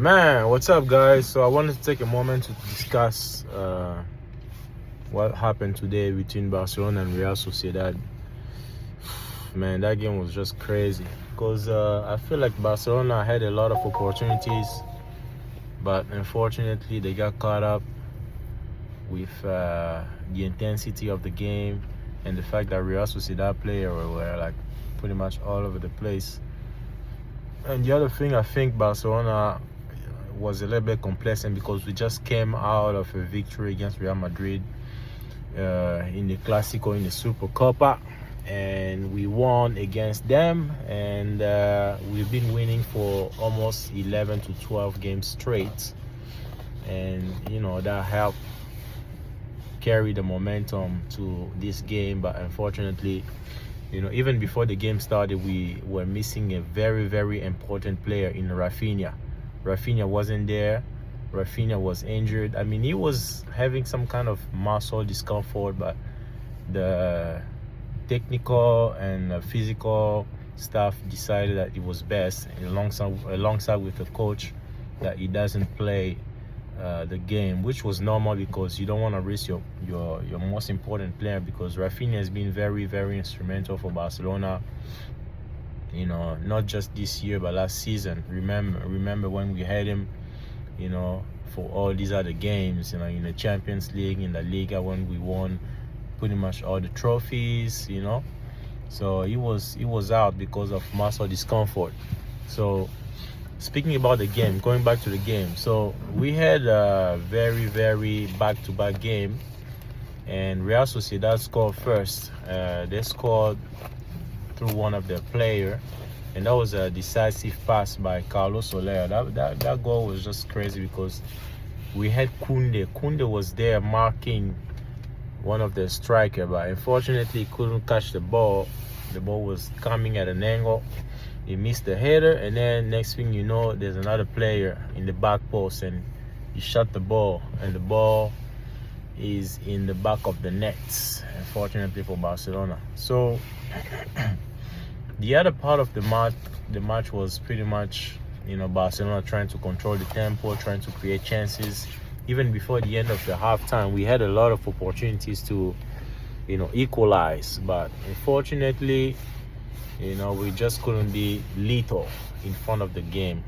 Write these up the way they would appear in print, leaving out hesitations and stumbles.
Man, what's up, guys? So I wanted to take a moment to discuss what happened today between Barcelona and Real Sociedad. Man, that game was just crazy because I feel like Barcelona had a lot of opportunities, but unfortunately they got caught up with the intensity of the game and the fact that Real Sociedad players were like pretty much all over the place. And the other thing, I think Barcelona was a little bit complacent because we just came out of a victory against Real Madrid in the Clásico, in the Super Copa, and we won against them, and we've been winning for almost 11 to 12 games straight, and that helped carry the momentum to this game. But unfortunately, even before the game started, we were missing a very, very important player in Rafinha. Rafinha wasn't there. Rafinha was injured. I mean, he was having some kind of muscle discomfort, but the technical and physical staff decided that it was best, alongside with the coach, that he doesn't play the game, which was normal because you don't want to risk your most important player, because Rafinha has been very, very instrumental for Barcelona, not just this year but last season. Remember when we had him for all these other games, in the Champions League, in the Liga, when we won pretty much all the trophies, so he was out because of muscle discomfort. So speaking about the game, going back to the game, so we had a very, very back-to-back game, and Real Sociedad scored first. They scored through one of their players, and that was a decisive pass by Carlos Soler. That goal was just crazy because we had Koundé. Koundé was there marking one of the striker, but unfortunately he couldn't catch the ball. The ball was coming at an angle. He missed the header, and then next thing you know, there's another player in the back post, and he shot the ball, and the ball is in the back of the nets, unfortunately for Barcelona. So the other part of the match was pretty much Barcelona trying to control the tempo, trying to create chances. Even before the end of the halftime, we had a lot of opportunities to equalize, but unfortunately we just couldn't be lethal in front of the game.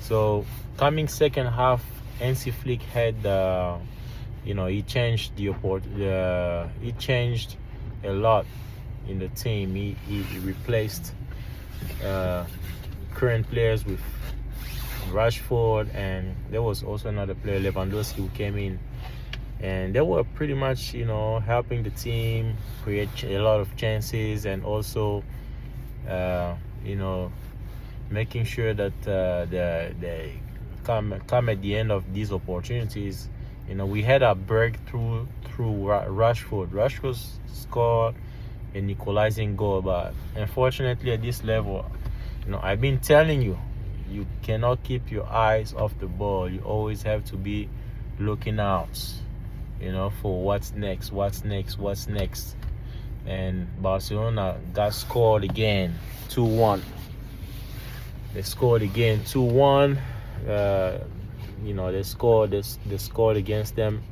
So coming second half, Hansi Flick had he changed he changed a lot in the team. He replaced current players with Rashford, and there was also another player, Lewandowski, who came in, and they were pretty much helping the team create a lot of chances, and also making sure that they come at the end of these opportunities. We had a breakthrough through Rashford. Rashford scored an equalizing goal, but unfortunately at this level, I've been telling you, you cannot keep your eyes off the ball. You always have to be looking out, for what's next. And Barcelona got scored again, 2-1. They scored again, 2-1. They scored against them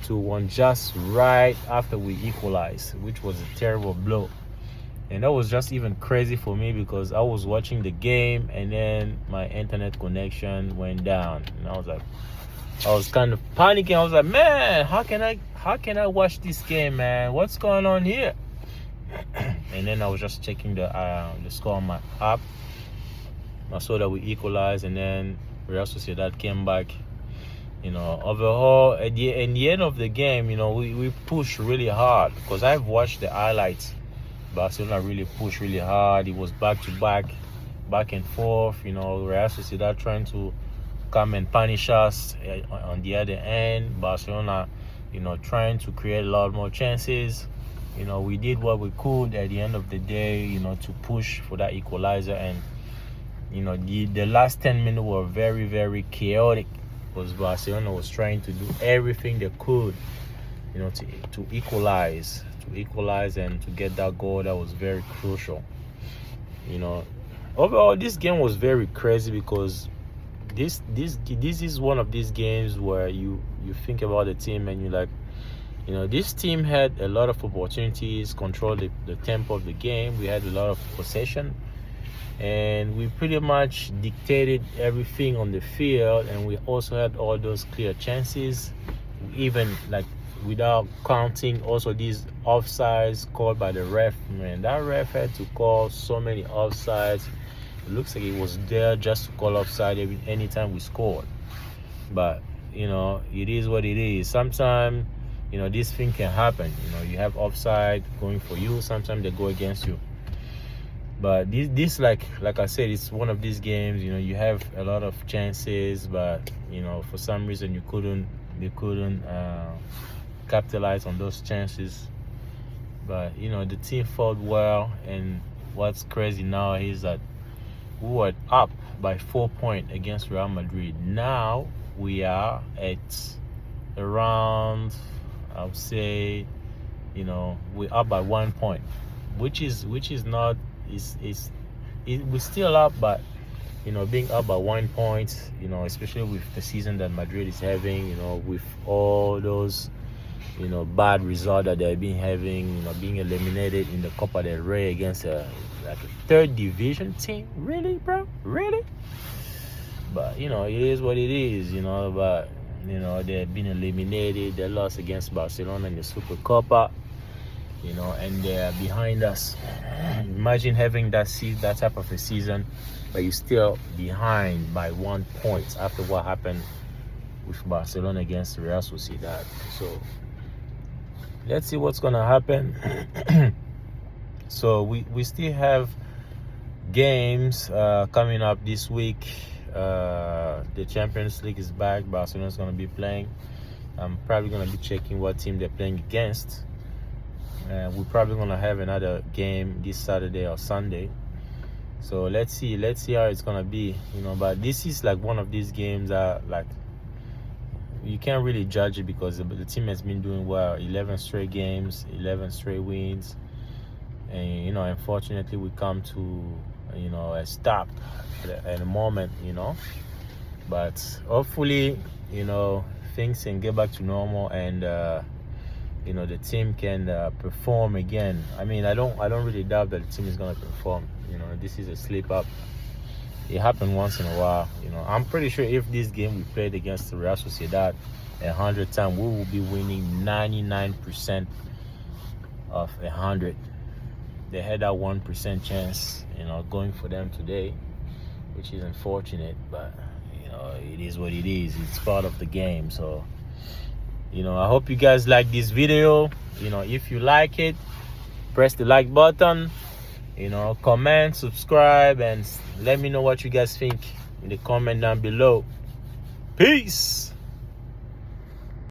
2-1 just right after we equalized, which was a terrible blow. And that was just even crazy for me because I was watching the game and then my internet connection went down, and I was kind of panicking. I was like, man, how can I watch this game, man? What's going on here? And then I was just checking the score on my app. I saw that we equalized, and then Real Sociedad came back. Overall, in the end of the game, we pushed really hard, because I've watched the highlights. Barcelona really pushed really hard. It was back and forth. Real Sociedad trying to come and punish us on the other end. Barcelona, trying to create a lot more chances. We did what we could at the end of the day, to push for that equalizer. And the last 10 minutes were very, very chaotic, because Barcelona was trying to do everything they could, to equalize and to get that goal that was very crucial. Overall, this game was very crazy because this is one of these games where you think about the team and you're like, this team had a lot of opportunities, controlled the tempo of the game. We had a lot of possession, and we pretty much dictated everything on the field, and we also had all those clear chances, even like without counting also these offsides called by the ref. Man, that ref had to call so many offsides. It looks like it was there just to call offside anytime we scored. But it is what it is. Sometimes this thing can happen. You have offside going for you, sometimes they go against you. But this like I said, it's one of these games. You have a lot of chances, but for some reason you couldn't capitalize on those chances. But the team fought well, and what's crazy now is that we were up by 4 points against Real Madrid. Now we are at around, I would say, we're up by 1 point, which is not we're still up, but being up by 1 point, especially with the season that Madrid is having, with all those bad results that they've been having, being eliminated in the Copa del Rey against a third division team. Really, bro? Really? But it is what it is, but they've been eliminated. They lost against Barcelona in the Super Copa, and they're behind us. Imagine having that type of a season, but you're still behind by 1 point after what happened with Barcelona against Real Sociedad. So let's see what's gonna happen. So we still have games coming up this week. The Champions League is back. Barcelona's gonna be playing. I'm probably gonna be checking what team they're playing against. We're probably gonna have another game this Saturday or Sunday. So let's see how it's gonna be. But this is like one of these games that like you can't really judge it because the team has been doing well. 11 straight games, 11 straight wins, and unfortunately we come to a stop at a moment. But hopefully things can get back to normal, and the team can perform again. I mean, I don't really doubt that the team is gonna perform. This is a slip up. It happened once in a while. I'm pretty sure if this game we played against the Real Sociedad 100 times, we will be winning 99% of 100. They had that 1% chance, going for them today, which is unfortunate. But it is what it is. It's part of the game. So I hope you guys like this video. If you like it, press the like button. Comment, subscribe, and let me know what you guys think in the comment down below. Peace.